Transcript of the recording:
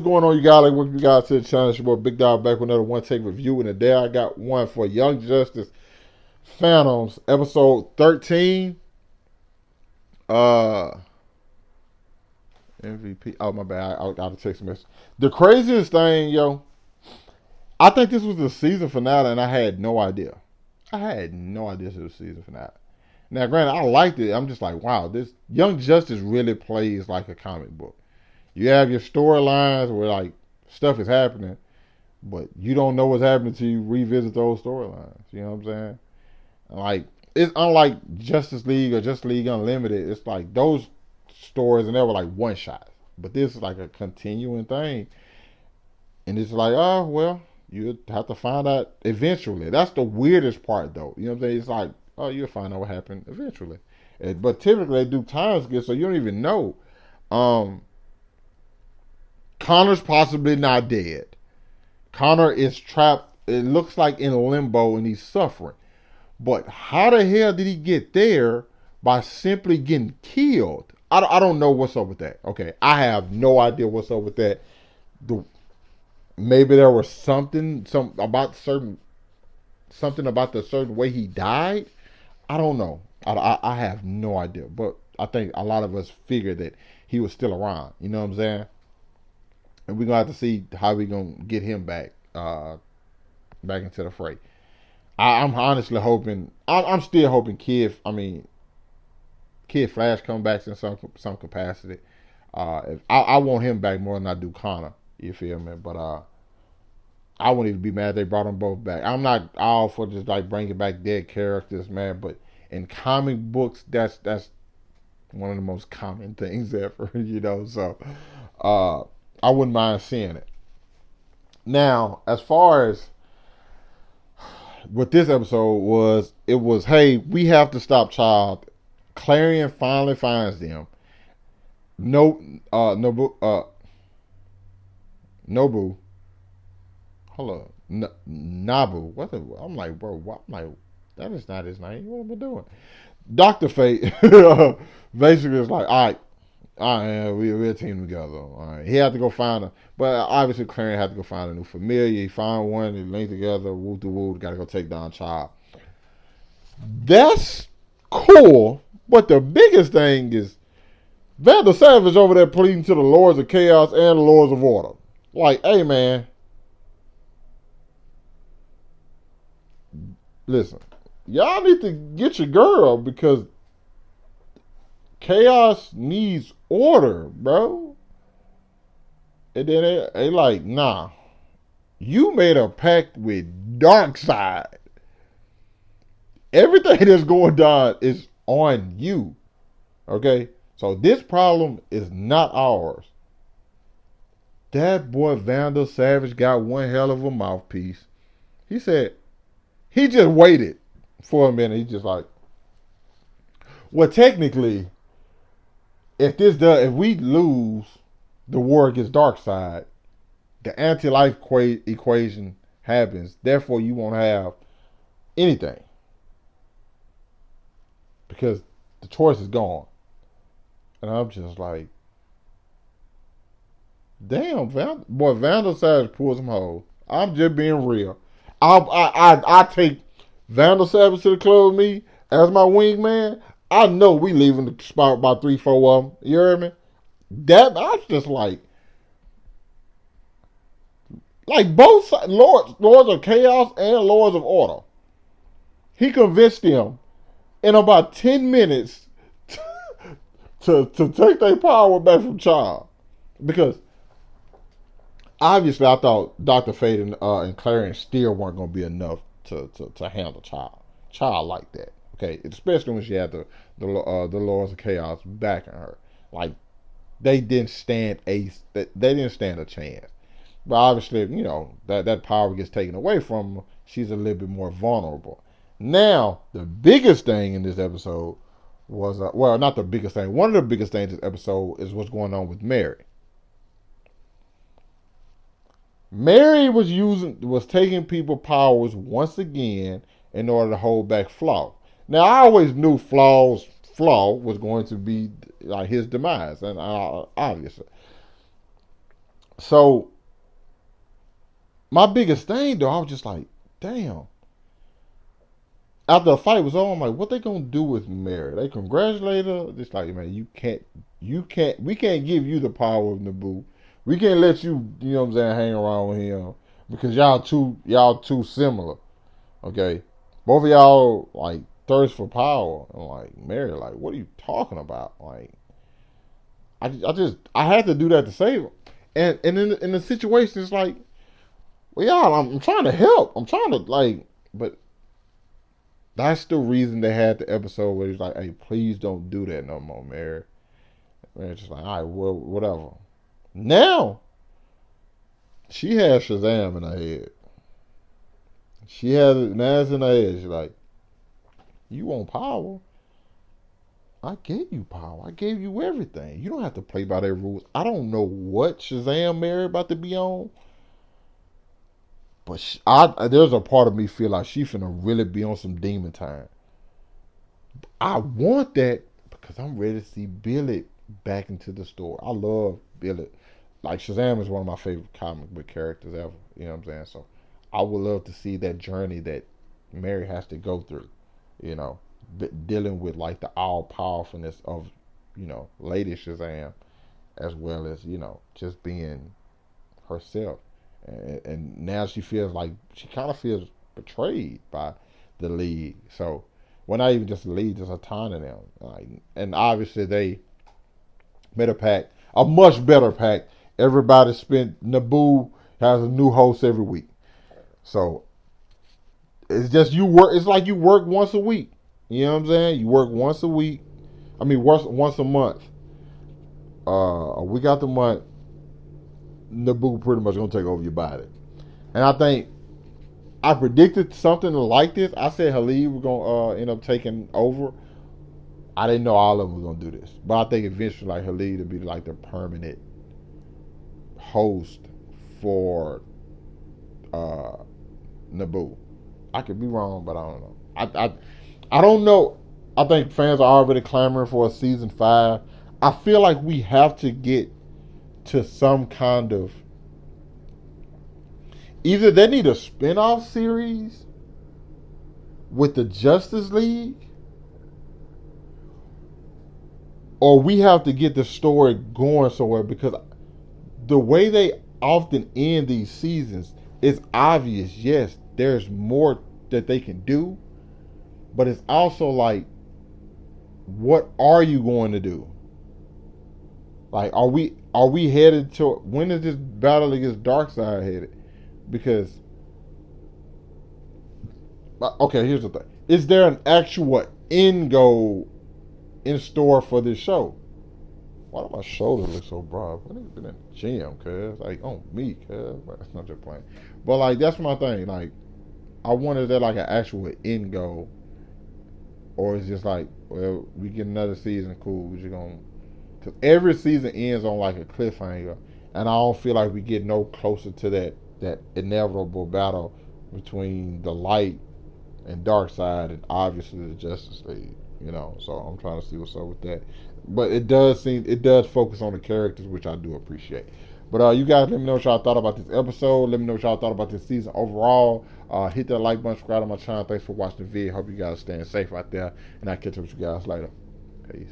What's going on, you guys? Like, welcome you guys to the channel. It's your boy Big Dog back with another one take review. And today I got one for Young Justice Phantoms, episode 13. Uh, MVP. Oh, my bad. I got a text message. The craziest thing, yo, I think this was the season finale, and I had no idea. I had no idea this was the season finale. Now, granted, I liked it. I'm just like, wow, this Young Justice really plays like a comic book. You have your storylines where like stuff is happening, but you don't know what's happening until you revisit those storylines. You know what I'm saying? Like, it's unlike Justice League or Justice League Unlimited. It's like those stories and they were like one shots, but this is like a continuing thing, and it's like, oh well, you have to find out eventually. That's the weirdest part, though. You know what I'm saying? It's like, oh, you'll find out what happened eventually, but typically they do time skip, so you don't even know. Um, Connor's possibly not dead. Connor is trapped, it looks like, in limbo, and he's suffering. But how the hell did he get there by simply getting killed? I don't know what's up with that. Okay, I have no idea what's up with that. Maybe there was something about the certain way he died. I don't know. I have no idea. But I think a lot of us figured that he was still around. You know what I'm saying? And we're gonna have to see how we gonna get him back, back into the fray. I'm honestly hoping. I'm still hoping Kid Flash come back in some capacity. I want him back more than I do Connor. You feel me? But I wouldn't even be mad they brought them both back. I'm not all for just like bringing back dead characters, man. But in comic books, that's one of the most common things ever. You know, so I wouldn't mind seeing it. Now, as far as what this episode was, it was, hey, we have to stop Child. Clarion finally finds them. No, Nobu. Hold on. Nabu. What the, I'm like, bro, what? I'm like, that is not his name. What am I doing? Dr. Fate basically is like, all right, we're a team together. All right. He had to go find her. But obviously, Clarion had to go find a new familiar. He found one. They linked together. Woo to woo. Got to go take down Child. That's cool. But the biggest thing is Vandal Savage over there pleading to the Lords of Chaos and the Lords of Order. Like, hey, man. Listen. Y'all need to get your girl because Chaos needs order, bro. And then they like, nah. You made a pact with Darkseid. Everything that's going down is on you. Okay? So this problem is not ours. That boy Vandal Savage got one hell of a mouthpiece. He said, he just waited for a minute. He just like, well, technically, if we lose the war against Darkseid, the anti-life equation happens. Therefore, you won't have anything because the choice is gone. And I'm just like, damn, Vandal Savage pulls some hoes. I'm just being real. I take Vandal Savage to the club with me as my wingman. I know we leaving the spot by 3-4 of them. You hear me? That I was just like both sides, Lords of Chaos and Lords of Order. He convinced them in about 10 minutes to take their power back from Child. Because obviously I thought Dr. Fate and Clarion still weren't going to be enough to handle Child like that. Okay, especially when she had the Lords of Chaos backing her. Like, they didn't stand a chance. But obviously, you know, that power gets taken away from her. She's a little bit more vulnerable. Now, the biggest thing in this episode was, well, not the biggest thing. One of the biggest things in this episode is what's going on with Mary. Mary was taking people powers once again in order to hold back Flaw. Now, I always knew Flaw was going to be like his demise, and obviously. So my biggest thing though, I was just like, damn. After the fight was over, I'm like, what they gonna do with Mary? They congratulate her. Just like, man, we can't give you the power of Naboo. We can't let you, you know what I'm saying, hang around with him because y'all too similar. Okay, both of y'all like thirst for power. I'm like, Mary, like, what are you talking about? Like, I had to do that to save him. And in the situation, it's like, well, y'all, I'm trying to help. I'm trying to like, but that's the reason they had the episode where he's like, hey, please don't do that no more, Mary. And it's just like, all right, well, whatever. Now she has Shazam in her head. She has it now it's in her head. She's like, you want power? I gave you power. I gave you everything. You don't have to play by their rules. I don't know what Shazam Mary about to be on, but there's a part of me feel like she finna really be on some demon time. I want that because I'm ready to see Billy back into the store. I love Billy. Like Shazam is one of my favorite comic book characters ever. You know what I'm saying? So I would love to see that journey that Mary has to go through. You know, dealing with like the all powerfulness of, you know, Lady Shazam, as well as, you know, just being herself. And now she feels like she kind of feels betrayed by the league. So, well, not even just the league, just Zatanna and them. Like, and obviously they made a pact, a much better pact. Everybody spent. Naboo has a new host every week, so it's just you work. It's like you work once a week. You know what I'm saying? You work once a week. I mean, once a month. A week out the month, Naboo pretty much gonna take over your body. And I think I predicted something like this. I said Halid was gonna end up taking over. I didn't know all of them was gonna do this, but I think eventually, like Halid would be like the permanent host for uh, Naboo. I could be wrong, but I don't know. I don't know. I think fans are already clamoring for a season 5. I feel like we have to get to some kind of, either they need a spin-off series with the Justice League, or we have to get the story going somewhere, because the way they often end these seasons, it's obvious, yes, there's more that they can do, but it's also like, what are you going to do? Like, are we headed to, when is this battle against Darkseid headed? Because, okay, here's the thing: is there an actual end goal in store for this show? Why do my shoulders look so broad? I need been in the gym, cuz. Like, on me, cuz. That's not just playing. But, like, that's my thing. Like, I wonder, is there, like, an actual end goal? Or is it just like, well, we get another season, cool. We're just going to. Because every season ends on, like, a cliffhanger. And I don't feel like we get no closer to that inevitable battle between the light and Darkseid, and obviously the Justice League. You know, so I'm trying to see what's up with that. But it does focus on the characters, which I do appreciate. But you guys, let me know what y'all thought about this episode. Let me know what y'all thought about this season overall. Hit that like button, subscribe to my channel. Thanks for watching the video. Hope you guys are staying safe out there, and I'll catch up with you guys later. Peace.